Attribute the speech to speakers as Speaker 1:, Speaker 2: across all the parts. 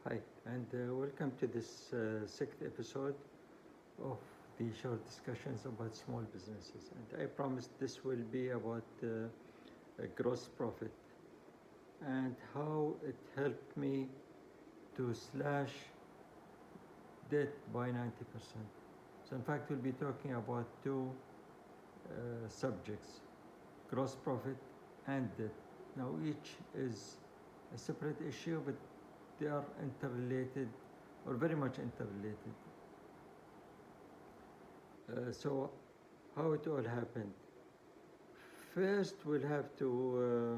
Speaker 1: Hi, and welcome to this sixth episode of the short discussions about small businesses. And I promise this will be about gross profit and how it helped me to slash debt by 90%. So, in fact, we'll be talking about two subjects, gross profit and debt. Now, each is a separate issue, but they are interrelated or very much interrelated. So, how it all happened? First, we'll have to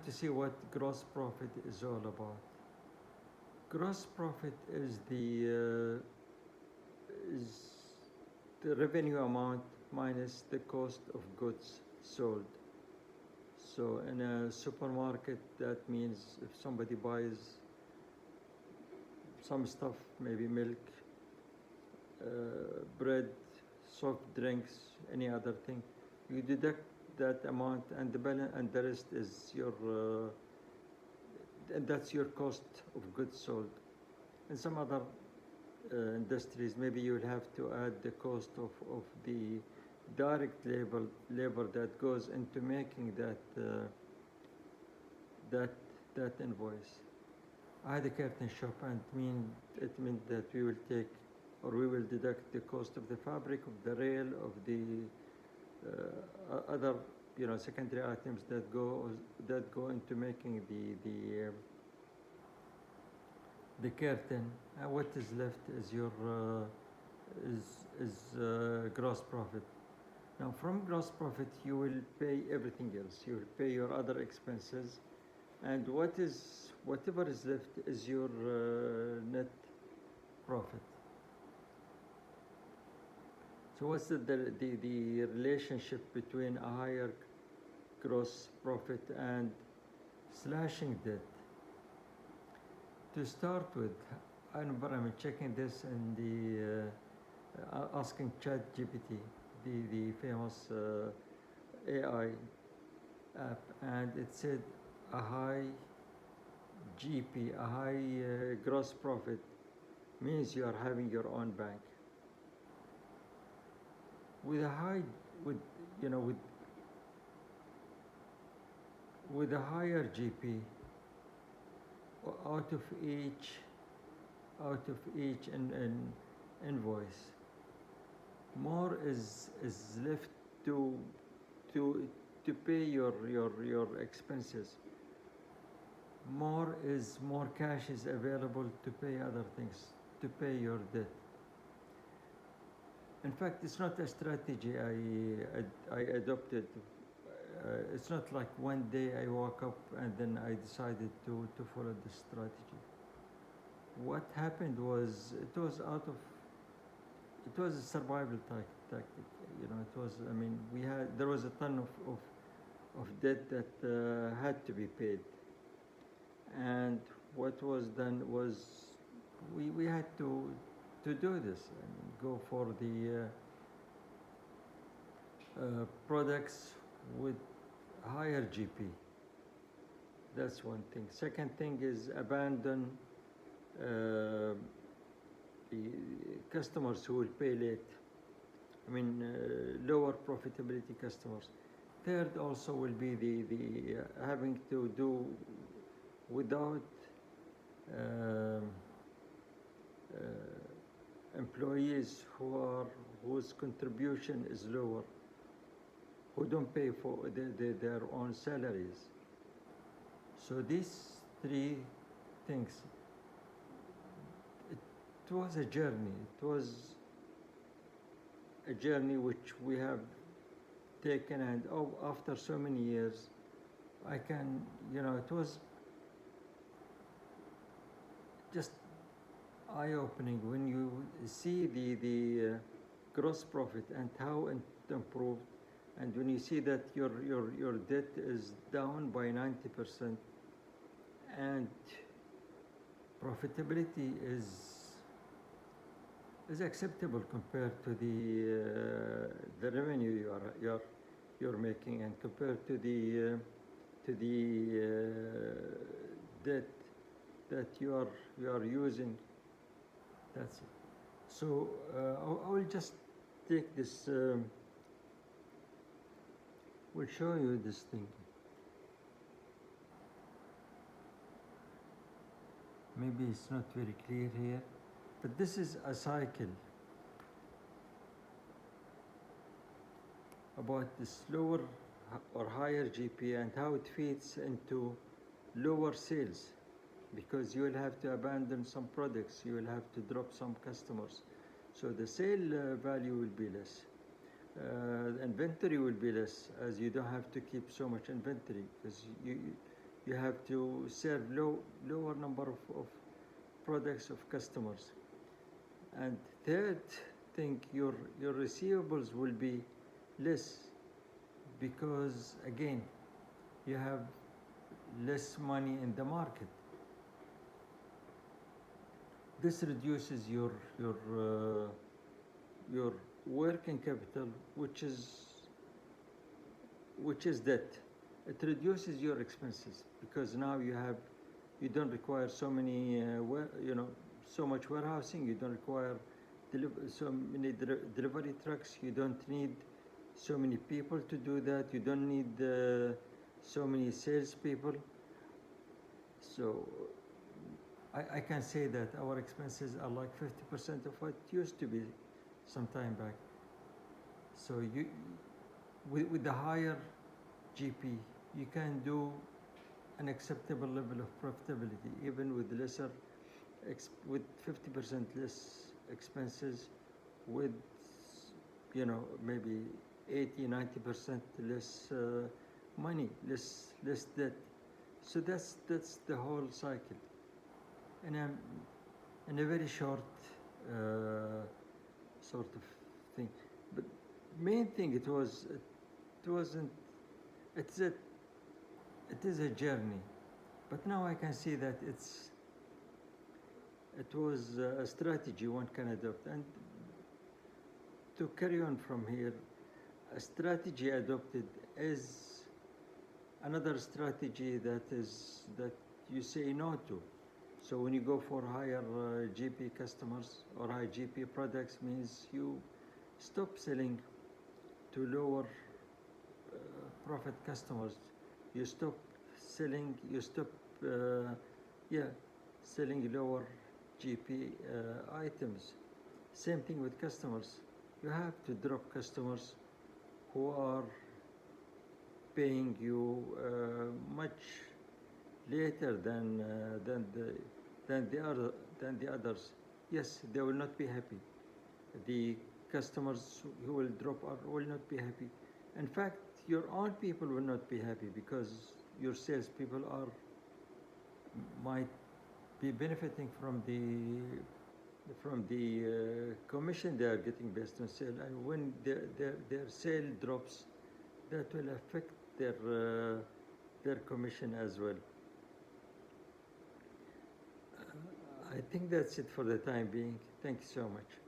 Speaker 1: see what gross profit is all about. Gross profit is the revenue amount minus the cost of goods sold. So, in a supermarket, that means if somebody buys some stuff, maybe milk, bread, soft drinks, any other thing, you deduct that amount, and the balance and the rest is and that's your cost of goods sold. In some other industries, maybe you'll have to add the cost of the direct labor that goes into making that invoice. I had a curtain shop, and it meant that we will take or we will deduct the cost of the fabric, of the rail, of the other secondary items that go into making the curtain. And what is left is your gross profit. Now, from gross profit, you will pay everything else. You will pay your other expenses, and whatever is left is your net profit. So, what's the relationship between a higher gross profit and slashing debt? To start with, I'm checking this in the asking ChatGPT, the famous AI app, and it said a high GP, a high gross profit means you are having your own bank. With a high, with you know, with a higher GP, out of each invoice, more is left to to pay your expenses. More cash is available to pay other things, to pay your debt. In fact, it's not a strategy I adopted. It's not like one day I woke up and then I decided to follow this strategy. What happened was it was a survival tactic. It was. I mean, there was a ton of debt that had to be paid, and what was done was we had to do this. I mean, go for the products with higher GP. That's one thing. Second thing is abandon the customers who will pay late. I mean, lower profitability customers. Third also will be the having to do without employees whose contribution is lower, who don't pay for their own salaries. So these three things, it was a journey. It was a journey which we have taken, and after so many years, I can, it was just eye-opening when you see the gross profit and how it improved, and when you see that your debt is down by 90% and profitability is acceptable compared to the revenue you're making, and compared to the debt, that you are using. That's it. So I will just take this. We'll show you this thing. Maybe it's not very clear here, but this is a cycle about this lower or higher GP and how it feeds into lower sales, because you will have to abandon some products, you will have to drop some customers, so the sale value will be less. Inventory will be less, as you don't have to keep so much inventory, because you have to serve lower number of products of customers. And third thing, your receivables will be less, because again you have less money in the market. This reduces your working capital, which is debt. It reduces your expenses, because now you don't require so many so much warehousing. You don't require so many delivery trucks. You don't need so many people to do that. You don't need so many salespeople. So I can say that our expenses are like 50% of what used to be some time back. So with the higher GP, you can do an acceptable level of profitability, even with lesser, with 50% less expenses, with maybe 80-90% less money, less debt. So that's the whole cycle, and in a very short sort of thing. But main thing, it is a journey, but now I can see that it was a strategy one can adopt. And to carry on from here, a strategy adopted is another strategy that you say no to. So when you go for higher GP customers or high GP products, means you stop selling to lower profit customers. You stop selling lower GP items. Same thing with customers. You have to drop customers who are paying you much later than the others. Yes, they will not be happy. The customers who will drop will not be happy. In fact, your own people will not be happy, because your salespeople might be benefiting from the commission they are getting based on sale, and when their sale drops, that will affect their commission as well. I think that's it for the time being. Thank you so much.